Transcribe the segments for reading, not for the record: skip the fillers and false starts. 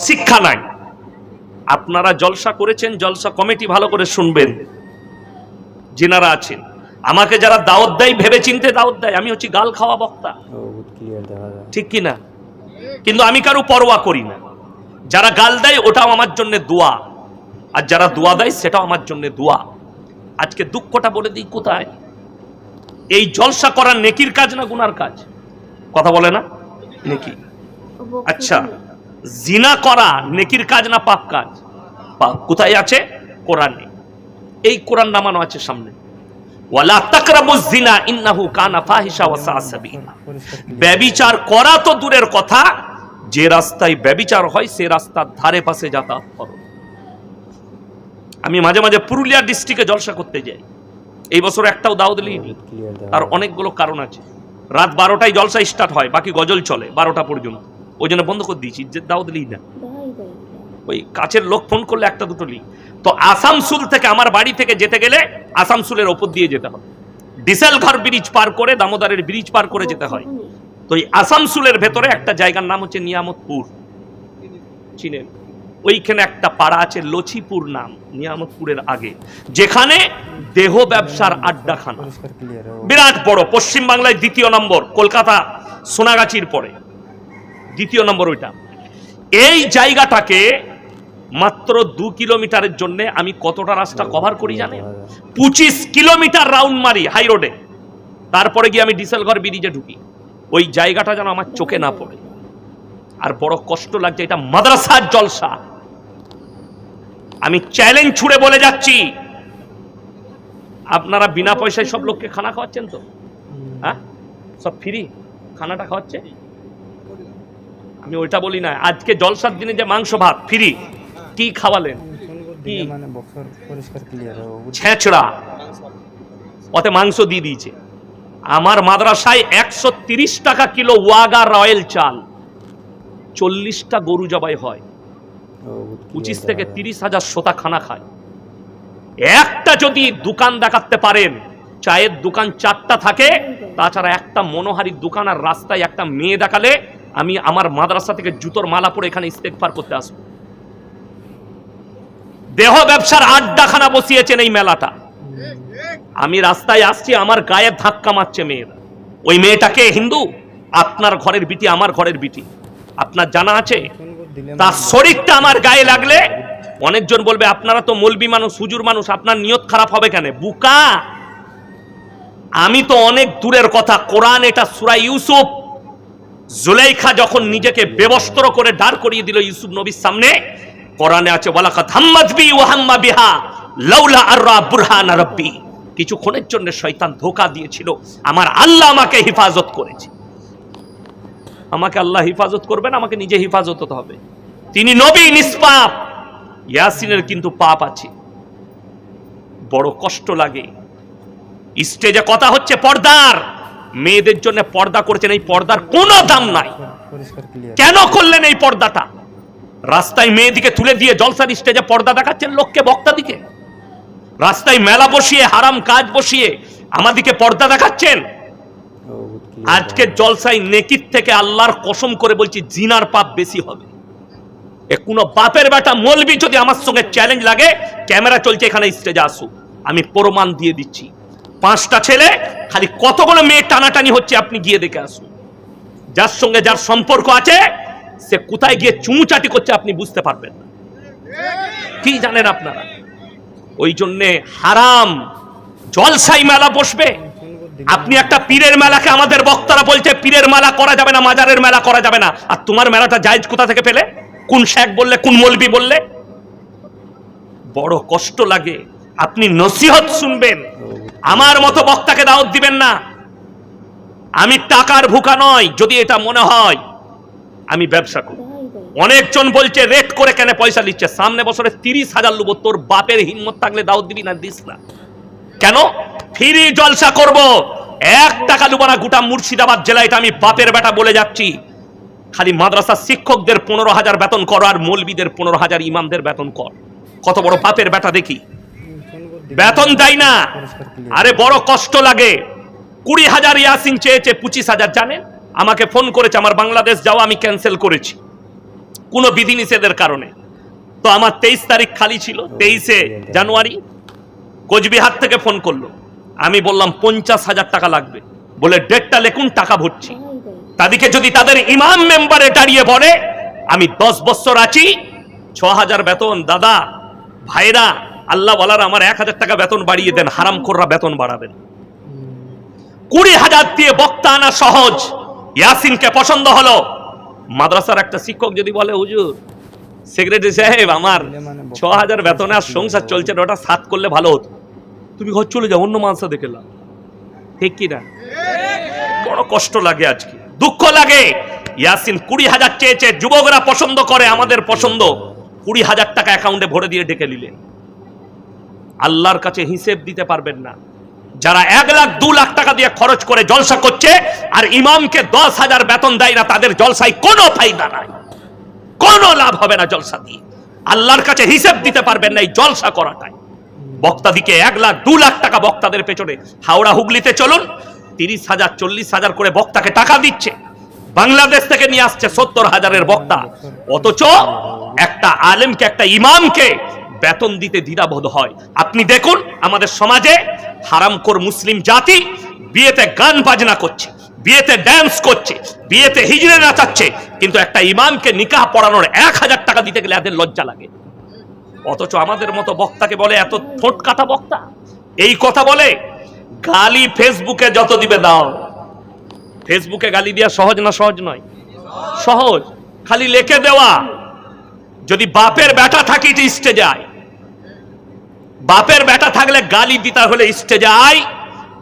শিক্ষা নাই। আপনারা জলসা করেছেন, জলসা কমিটি ভালো করে শুনবেন, যিনারা আছেন। আমাকে যারা দাওয়াত দেয় ভেবে চিনতে দাওয়াত দেয়, আমি হচ্ছি গাল খাওয়া বক্তা, ঠিক কি না? কিন্তু আমি কারো পরোয়া করি না। যারা গাল দেয় ওটাও আমার জন্য দোয়া, আর যারা দোয়া দেয় সেটাও আমার জন্য দোয়া। আজকে দুঃখটা বলে দিই কোথায়, এই জলসা করা নেকির কাজ না গুনার কাজ? কথা বলে না, নেকি। আচ্ছা, জিনা করা নেকির কাজ না পাপ কাজ? পাপ। কোথায় আছে? কোরআনে। এই কোরআন নামানো আছে সামনে, ওয়ালা তাকরাবুজ জিনা ইন্নাহু কানা ফাহিশা ওয়া সাআ সাবিলা। ব্যভিচার করা তো দূরের কথা, যে রাস্তায় ব্যভিচার হয় সে রাস্তার ধারে পাশে যাতায়াত করো। আমি মাঝে মাঝে পুরুলিয়া ডিস্ট্রিক্টে জলসা করতে যাই, এই বছর একটাও দাওয়াত দিইনি। তার অনেকগুলো কারণ আছে। রাত 12টায় জলসা স্টার্ট হয়, বাকি গজল চলে 12টা পর্যন্ত, ওই জন্য বন্ধ করে দিয়েছি, যে দাওয়াত দিই না। ওই কাছের লোক ফোন করলে একটা দুটো লিখ। তো আসানসোল থেকে আমার বাড়ি থেকে যেতে গেলে আসানসোলের ওপর দিয়ে যেতে হয়, ডিসেলঘর ব্রিজ পার করে, দামোদরের ব্রিজ পার করে যেতে হয়। তো এই আসানসোলের ভেতরে একটা জায়গার নাম হচ্ছে নিয়ামতপুর, চিনেন? ওইখানে একটা পাড়া আছে লছিপুর নাম, নিয়ামতপুরের আগে, যেখানে দেহ ব্যবসার আড্ডাখানা, বিরাট বড়। পশ্চিম বাংলায় 2য় নম্বর, কলকাতা সোনাগাছির পরে 2য় নম্বর ওইটা। এই জায়গাটাকে মাত্র 2 কিলোমিটারের জন্য আমি কতটা রাস্তা কভার করি জানেন? 25 কিলোমিটার রাউন্ড মারি হাই রোডে, তারপরে গিয়ে আমি ডিসেলঘর ব্রিজে ঢুকি। ওই জায়গাটা যেন আমার চোখে না পড়ে। আর বড় কষ্ট লাগছে, এটা মাদ্রাসার জলসা। আমি চ্যালেঞ্জ ছুড়ে বলে যাচ্ছি, আপনারা বিনা পয়সায় সব লোককে খানা খাওয়াচ্ছেন তো? হ্যাঁ, সব ফ্রি খানাটা খাওয়াচ্ছে? আমি ওইটা বলি না। আজকে জলসার দিনে যে মাংস ভাত ফ্রি, কি খাওয়ালেন? ছেঁচড়া, ওতে মাংস দিয়ে দিয়েছে। আমার মাদ্রাসায় 130 টাকা কিলো ওয়াগা রয়্যাল চাল, 40টা গরু জবাই হয়, 25 থেকে 30 হাজার শ্রোতা খানা খায়। একটা যদি দোকান দেখাতে পারেন, চায়ের দোকান 4টা থাকে, তাছাড়া একটা মনোহারীর দোকান, আর রাস্তায় একটা মেয়ে দেখালে আমি আমার মাদ্রাসা থেকে জুতোর মালা পরে এখানে ইস্তেগফার করতে আসবো। দেহ ব্যবসার আড্ডাখানা বসিয়েছেন এই মেলাটা। আমি রাস্তায় আসছি, আমার গায়ে ধাক্কা মারছে মেয়েরা। ওই মেয়েটাকে হিন্দু, আপনার ঘরের বিটি, আমার ঘরের বিটি, আপনার জানা আছে? তার শরীরটা আমার গায়ে লাগলে অনেকজন বলবে আপনারা তো মৌলবি মানুষ, হুজুর মানুষ, আপনার নিয়ত খারাপ হবে কেন? বুকা, আমি তো অনেক দূরের কথা। কোরআন এটা সূরা ইউসুফ, জুলাইখা যখন নিজেকে বেবস্ত্র করে দাঁড় করিয়ে দিল ইউসুফ নবীর সামনে, কোরআনে আছে ওয়ালাকাদ হাম্মাত বি ওয়া হাম্মা বিহা লাউলা আররা বুরহান রাব্বি। কিছুক্ষণের জন্য শয়তান ধোঁকা দিয়েছিল, আমার আল্লাহ আমাকে হেফাজত করেছে। আমাকে আল্লাহ হেফাজত করবেন, আমাকে নিজে হেফাজত হতে হবে। তিনি নবী নিষ্পাপ, ইয়াসিনের কিন্তু পাপ আছে। বড় কষ্ট লাগে। স্টেজে কথা হচ্ছে পর্দার, মেয়েদের জন্য পর্দা করেছেন, এই পর্দার কোনো দাম নাই। কেন করলেন এই পর্দাটা? রাস্তায় মেয়েদিকে তুলে দিয়ে জলসার স্টেজে পর্দা দেখাচ্ছেন লোককে, বক্তা দিকে। রাস্তায় মেলা বসিয়ে, হারাম কাজ বসিয়ে আমাদিকে পর্দা দেখাচ্ছেন। আজকে জলসায় নেকির থেকে আল্লাহর কসম করে বলছি জিনার পাপ বেশি হবে। কোন বাপের বেটা মৌলবি যদি আমার সঙ্গে চ্যালেঞ্জ লাগে, ক্যামেরা চলছে এখানে, স্টেজে আসুক, আমি প্রমাণ দিয়ে দিচ্ছি। 5টা ছেলে, খালি কতগুলো মেয়ে টানাটানি হচ্ছে, আপনি গিয়ে দেখে আসুন। যার সঙ্গে যার সম্পর্ক আছে সে কোথায় গিয়ে চুমুচাটি করছে আপনি বুঝতে পারবেন না। কি জানেন আপনারা? ওই জন্যে হারাম জলসাই মেলা বসবে। আপনি একটা পীরের মেলাকে, আমাদের বক্তারা বলছে পীরের মেলা করা যাবে না, মাজারের মেলা করা যাবে না, আর তোমার মেলাটা জায়েজ কোথা থেকে পেলে? কোন শেখ বললে, কোন মৌলবি বললে? বড় কষ্ট লাগে। আপনি নসিহত শুনবেন, আমার মতো বক্তাকে দাওয়াত দিবেন না। আমি টাকার ভুকা নয়, যদি এটা মনে হয় আমি ব্যবসা করি। অনেকজন বলছে রেট করে কেন পয়সা নিচ্ছে, সামনে বছরে 30,000 লুবো, তোর বাপের হিম্মত থাকলে দাওয়াত দিবি না, দিস না। কেন? ফ্রি জলসা করব, 1 টাকা লুবো না। গোটা মুর্শিদাবাদ জেলা, এটা আমি বাপের বেটা বলে যাচ্ছি। খালি মাদ্রাসার শিক্ষকদের 15,000 বেতন কর, আর মৌলবীদের 15,000, ইমামদের বেতন কর। কত বড় বাপের বেটা দেখি, বেতন দেয় না। আরে বড় কষ্ট লাগে। 20,000 ইয়াসিন চেয়েছে, 25,000। জানেন, আমাকে ফোন করেছে, আমার বাংলাদেশ যাওয়া আমি ক্যান্সেল করেছি। কোনো বিধিনিষেধের কারণে। তো আমার 23 তারিখ খালি ছিল, 23শে জানুয়ারি কোচবিহার থেকে ফোন করলো। আমি বললাম 50,000 টাকা লাগবে। বলে ডেটটা লেখুন, টাকা ভরছি। তাদেরকে যদি তাদের ইমাম মেম্বারে দাঁড়িয়ে পড়ে আমি 10 বছর আছি, 6,000 বেতন। দাদা ভাইরা, আল্লাহ বলার আমার 1,000 টাকা বেতন বাড়িয়ে দেন, হারামখোররা বেতন বাড়াবেন। 20,000 দিয়ে বক্তা আনা সহজ। ইয়াসিনকে পছন্দ হলো। মাদ্রাসার একটা শিক্ষক যদি বলে হুজুর সেক্রেটারি সাহেব আমার 6,000 বেতনে আর সংসার চলছে না, ওটা 7 করলে ভালো হতো, তুমি ঘর চলে যাও, অন্য মাদ্রাসা দেখে নাও। ঠিক কিনা? বড় কষ্ট লাগে, আজকে দুঃখ লাগে। ইয়াসিন 20,000 চেয়েছে, যুবকরা পছন্দ করে, আমাদের পছন্দ। 20,000 টাকা অ্যাকাউন্টে ভরে দিয়ে ডেকে নিলেন। আল্লাহর কাছে হিসেব দিতে পারবেন না। যারা 1 লাখ 2 লাখ টাকা দিয়ে খরচ করে জলসা করছে আর ইমামকে 10,000 বেতন দেয় না, তাদের জলসায় কোনো ফায়দা নাই, কোনো লাভ হবে না জলসা দিয়ে। আল্লাহর কাছে হিসেব দিতে পারবেন না এই জলসা করাটাই। বক্তাদিকে 1 লাখ 2 লাখ টাকা বক্তাদের পেছনে, হাওড়া হুগলিতে চলুন 30,000 40,000 করে বক্তাকে টাকা দিচ্ছে। বাংলাদেশ থেকে নিয়ে আসছে 70,000-এর বক্তা, অথচ একটা আলেমকে, একটা ইমামকে বেতন দিতে দ্বিধাবোধ হয়। আপনি দেখুন আমাদের সমাজে হারামখোর মুসলিম জাতি বিয়েতে গান বাজনা করছে, বিয়েতে ড্যান্স করছে, বিয়েতে হিজড়ে নাচাচ্ছে, কিন্তু একটা ইমামকে নিকাহ পড়ানোর 1,000 টাকা দিতে গেলে এদের লজ্জা লাগে। অথচ আমাদের মতো বক্তাকে বলে এত ঠোঁট কাটা বক্তা, এই কথা বলে। গালি ফেসবুকে যত দিবে দাও। ফেসবুকে গালি দেওয়া সহজ না? সহজ নয়? সহজ, খালি লিখে দেওয়া। যদি বাপের বেটা থাকি তো স্টেজে আয়, বাপের বেটা থাকলে গালি দিতে হলে স্টেজে আয়,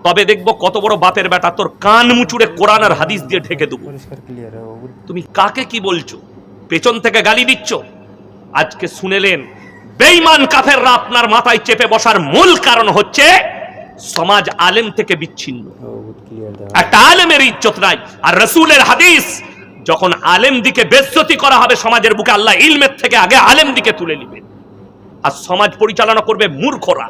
তবে দেখবো কত বড় বাপের বেটা, তোর কান মুচুড়ে কোরআন আর হাদিস দিয়ে ঢেকে দেবো। তুমি কাকে কি বলছো? পেছন থেকে গালি দিচ্ছ। আজকে শুনেলেন বেঈমান কাফেররা আপনার মাথায় চেপে বসার মূল কারণ হচ্ছে সমাজ আলেম থেকে বিচ্ছিন্ন। একটা আলেমের ইজ্জত নাই। আর রাসূলের হাদিস, যখন আলেম দিকে বেজ্জতি করা হবে সমাজের বুকে, আল্লাহ ইলমের থেকে আগে আলেম দিকে তুলে নেবেন। আর সমাজ পরিচালনা করবে মূর্খরা।